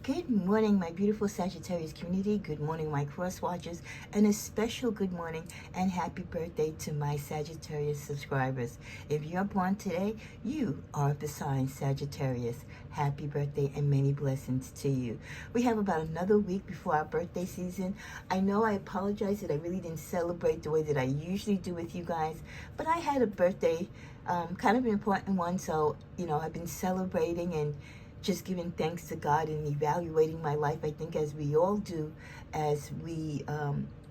Good morning, my beautiful Sagittarius community. Good morning, my cross watchers, and a special good morning and happy birthday to my Sagittarius subscribers. If you're born today, you are the sign Sagittarius. Happy birthday and many blessings to you. We have about another week before our birthday season. I know I apologize that I really didn't celebrate the way that I usually do with you guys, but I had a birthday, kind of an important one, so, I've been celebrating and just giving thanks to God and evaluating my life, I think, as we all do as we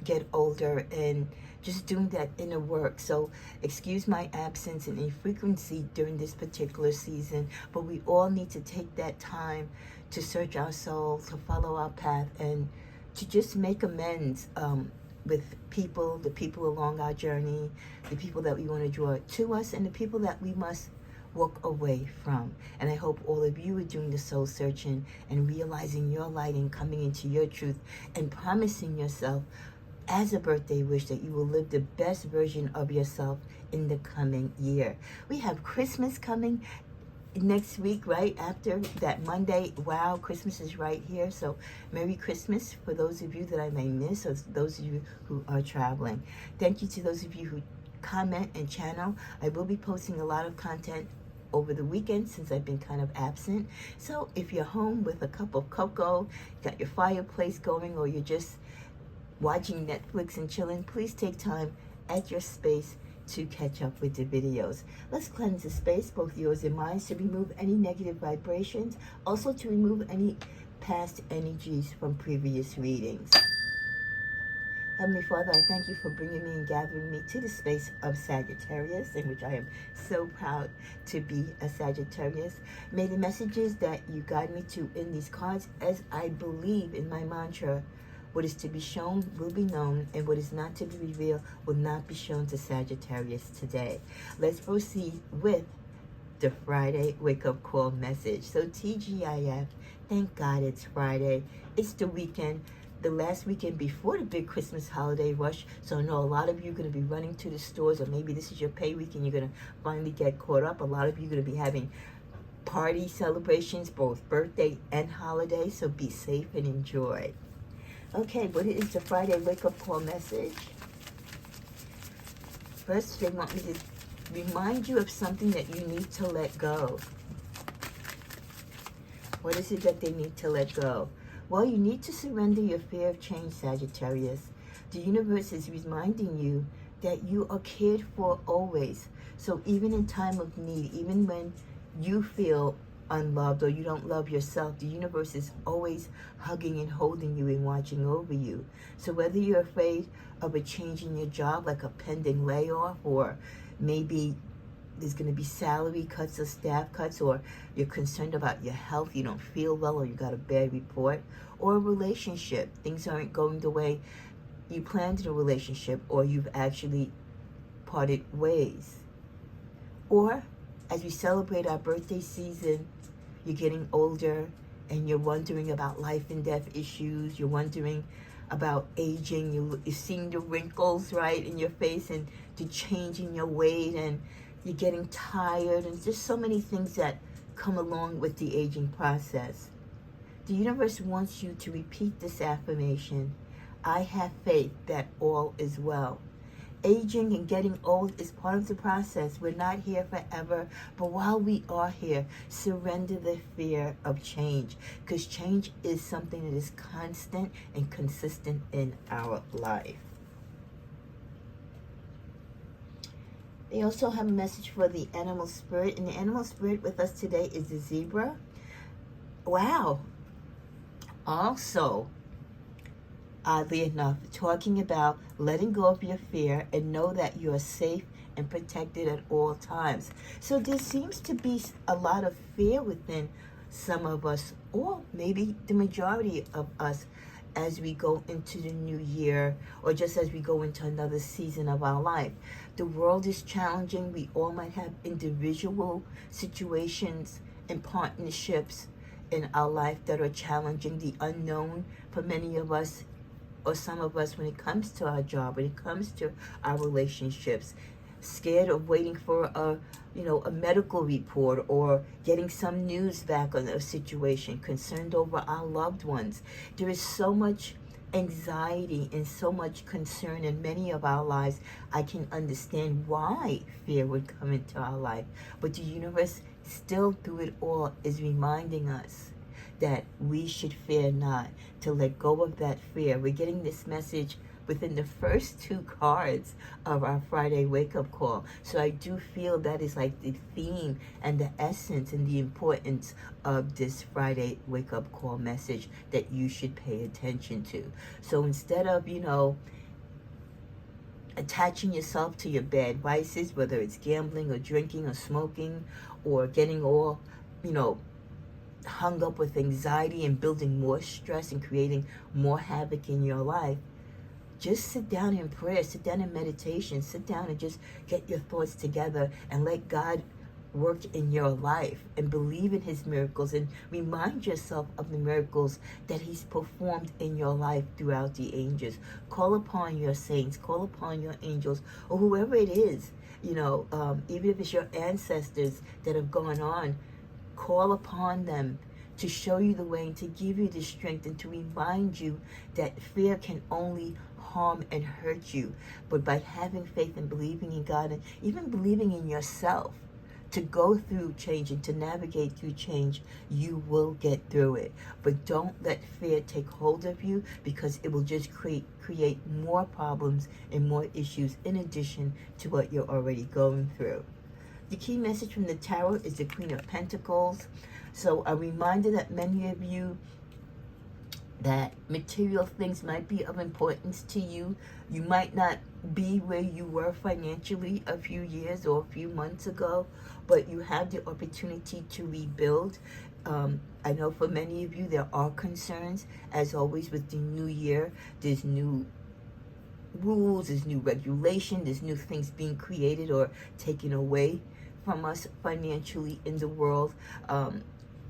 get older, and just doing that inner work. So excuse my absence and infrequency during this particular season, but we all need to take that time to search our soul, to follow our path, and to just make amends with the people along our journey, the people that we want to draw to us, and the people that we must walk away from. And I hope all of you are doing the soul searching and realizing your light and coming into your truth and promising yourself as a birthday wish that you will live the best version of yourself in the coming year. We have Christmas coming next week, right after that Monday. Wow, Christmas is right here. So Merry Christmas for those of you that I may miss, or those of you who are traveling. Thank you to those of you who comment and channel. I will be posting a lot of content over the weekend since I've been kind of absent. So if you're home with a cup of cocoa, got your fireplace going, or you're just watching Netflix and chilling, please take time at your space to catch up with the videos. Let's cleanse the space, both yours and mine, to remove any negative vibrations, also to remove any past energies from previous readings. Heavenly Father, I thank you for bringing me and gathering me to the space of Sagittarius, in which I am so proud to be a Sagittarius. May the messages that you guide me to in these cards, as I believe in my mantra, what is to be shown will be known, and what is not to be revealed will not be shown to Sagittarius today. Let's proceed with the Friday wake-up call message. So TGIF, thank God it's Friday. It's the weekend. The last weekend before the big Christmas holiday rush. So I know a lot of you are going to be running to the stores, or maybe this is your pay week and you're going to finally get caught up. A lot of you are going to be having party celebrations, both birthday and holiday. So be safe and enjoy. Okay, what is the Friday wake-up call message? First, they want me to remind you of something that you need to let go. What is it that they need to let go? Well, you need to surrender your fear of change, Sagittarius. The universe is reminding you that you are cared for always. So even in time of need, even when you feel unloved or you don't love yourself, the universe is always hugging and holding you and watching over you. So whether you're afraid of a change in your job, like a pending layoff, or maybe there's going to be salary cuts or staff cuts, or you're concerned about your health, you don't feel well, or you got a bad report, or a relationship, things aren't going the way you planned in a relationship, or you've actually parted ways. Or as we celebrate our birthday season, you're getting older and you're wondering about life and death issues, you're wondering about aging, you're seeing the wrinkles, right, in your face, and the change in your weight, and you're getting tired, and just so many things that come along with the aging process. The universe wants you to repeat this affirmation: I have faith that all is well. Aging and getting old is part of the process. We're not here forever, but while we are here, surrender the fear of change, because change is something that is constant and consistent in our life. They also have a message for the animal spirit, and the animal spirit with us today is the zebra. Wow. Also, oddly enough, talking about letting go of your fear and know that you are safe and protected at all times. So there seems to be a lot of fear within some of us, or maybe the majority of us, as we go into the new year, or just as we go into another season of our life. The world is challenging. We all might have individual situations and partnerships in our life that are challenging. The unknown for many of us, or some of us, when it comes to our job, when it comes to our relationships, scared of waiting for a medical report or getting some news back on a situation, concerned over our loved ones. There is so much anxiety and so much concern in many of our lives. I can understand why fear would come into our life, but the universe still through it all is reminding us that we should fear not, to let go of that fear. We're getting this message within the first two cards of our Friday wake-up call. So I do feel that is like the theme and the essence and the importance of this Friday wake-up call message that you should pay attention to. So instead of, attaching yourself to your bad vices, whether it's gambling or drinking or smoking or getting all, hung up with anxiety and building more stress and creating more havoc in your life, just sit down in prayer, sit down in meditation, sit down and just get your thoughts together and let God work in your life and believe in his miracles and remind yourself of the miracles that he's performed in your life throughout the ages. Call upon your saints, call upon your angels, or whoever it is, even if it's your ancestors that have gone on, call upon them to show you the way and to give you the strength and to remind you that fear can only harm and hurt you. But by having faith and believing in God and even believing in yourself to go through change and to navigate through change, you will get through it. But don't let fear take hold of you, because it will just create more problems and more issues in addition to what you're already going through. The key message from the tarot is the Queen of Pentacles. So a reminder that many of you, that material things might be of importance to you. You might not be where you were financially a few years or a few months ago, but you have the opportunity to rebuild. I know for many of you there are concerns, as always with the new year. There's new rules, there's new regulation, there's new things being created or taken away from us financially in the world.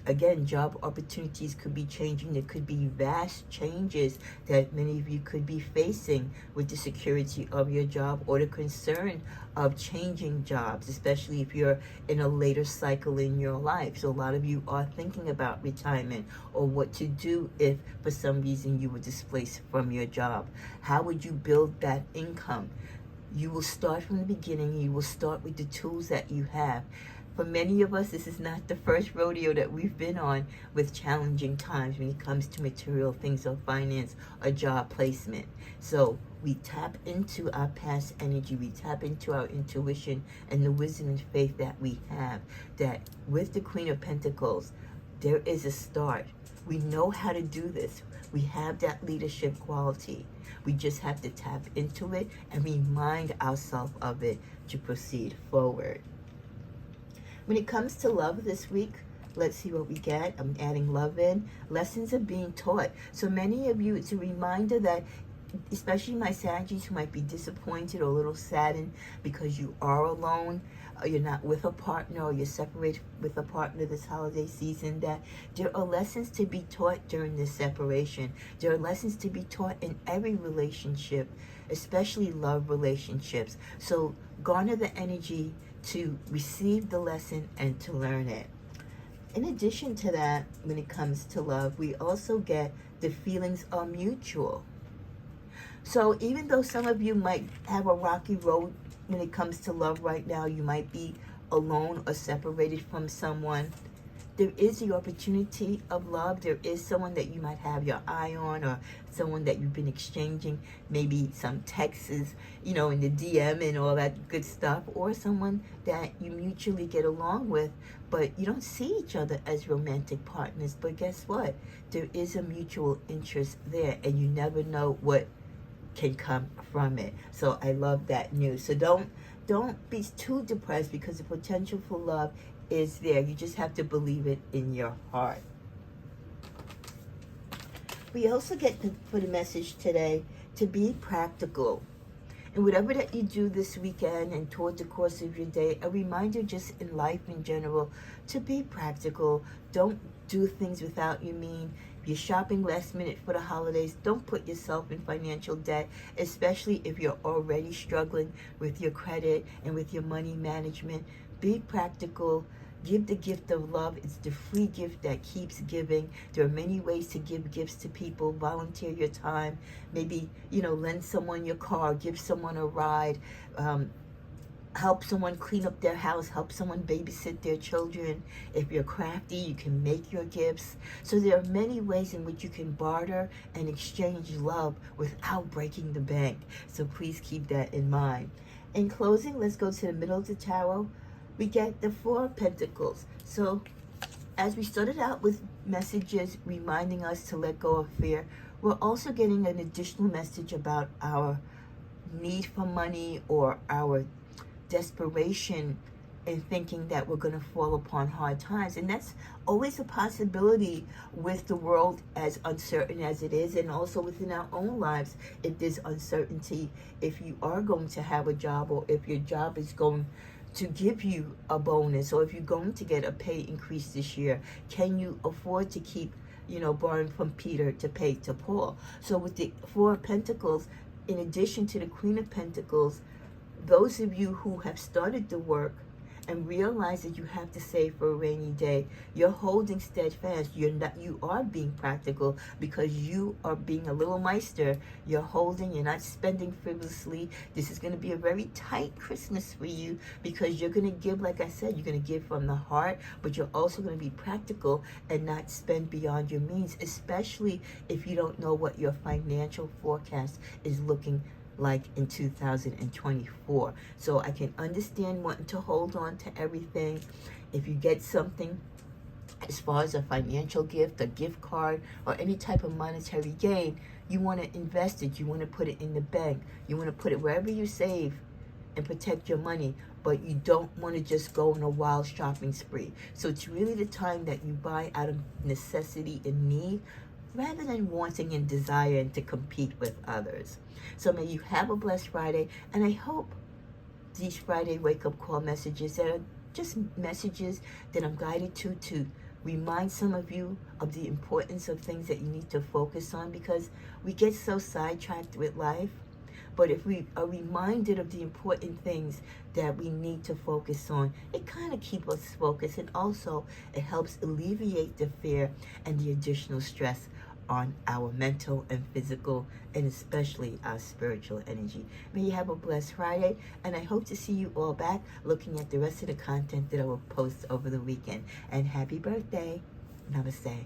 Again, job opportunities could be changing. There could be vast changes that many of you could be facing with the security of your job or the concern of changing jobs, especially if you're in a later cycle in your life. So a lot of you are thinking about retirement or what to do if for some reason you were displaced from your job. How would you build that income? You will start from the beginning. You will start with the tools that you have. For many of us, this is not the first rodeo that we've been on with challenging times when it comes to material things or finance or job placement. So we tap into our past energy, we tap into our intuition and the wisdom and faith that we have, that with the Queen of Pentacles, there is a start. We know how to do this. We have that leadership quality. We just have to tap into it and remind ourselves of it to proceed forward. When it comes to love this week, let's see what we get. I'm adding love in. Lessons are being taught. So many of you, it's a reminder that, especially my Saggies who might be disappointed or a little saddened because you are alone, or you're not with a partner, or you're separated with a partner this holiday season, that there are lessons to be taught during this separation. There are lessons to be taught in every relationship, especially love relationships. So garner the energy to receive the lesson and to learn it. In addition to that, when it comes to love, we also get the feelings are mutual. So even though some of you might have a rocky road when it comes to love right now, you might be alone or separated from someone, there is the opportunity of love. There is someone that you might have your eye on, or someone that you've been exchanging maybe some texts, in the DM and all that good stuff, or someone that you mutually get along with, but you don't see each other as romantic partners. But guess what? There is a mutual interest there, and you never know what can come from it. So I love that news. So don't be too depressed, because the potential for love is there. You just have to believe it in your heart. We also get for the message today to be practical. And whatever that you do this weekend and toward the course of your day, a reminder just in life in general to be practical. Don't do things without you mean. you're shopping last minute for the holidays, don't put yourself in financial debt, especially if you're already struggling with your credit and with your money management. Be practical. Give the gift of love. It's the free gift that keeps giving. There are many ways to give gifts to people. Volunteer your time. Maybe, lend someone your car, give someone a ride, help someone clean up their house, help someone babysit their children. If you're crafty, you can make your gifts. So there are many ways in which you can barter and exchange love without breaking the bank. So please keep that in mind. In closing, let's go to the middle of the tarot. We get the Four of Pentacles. So as we started out with messages reminding us to let go of fear, we're also getting an additional message about our need for money or our desperation in thinking that we're going to fall upon hard times. And that's always a possibility with the world as uncertain as it is, and also within our own lives. If there's uncertainty, if you are going to have a job, or if your job is going to give you a bonus, or if you're going to get a pay increase this year, can you afford to keep borrowing from Peter to pay to Paul? So with the Four of Pentacles, in addition to the Queen of Pentacles, those of you who have started the work and realize that you have to save for a rainy day, you're holding steadfast. You are being practical because you are being a little meister. You're holding, you're not spending frivolously. This is going to be a very tight Christmas for you because you're going to give, like I said, you're going to give from the heart, but you're also going to be practical and not spend beyond your means, especially if you don't know what your financial forecast is looking like in 2024. So I can understand wanting to hold on to everything. If you get something as far as a financial gift, a gift card, or any type of monetary gain, you want to invest it. You want to put it in the bank. You want to put it wherever you save and protect your money, but you don't want to just go on a wild shopping spree. So it's really the time that you buy out of necessity and need, rather than wanting and desiring to compete with others. So may you have a blessed Friday, and I hope these Friday wake-up call messages that are just messages that I'm guided to remind some of you of the importance of things that you need to focus on, because we get so sidetracked with life. But if we are reminded of the important things that we need to focus on, it kind of keeps us focused, and also it helps alleviate the fear and the additional stress on our mental and physical, and especially our spiritual energy. May you have a blessed Friday, and I hope to see you all back looking at the rest of the content that I will post over the weekend. And happy birthday. Namaste.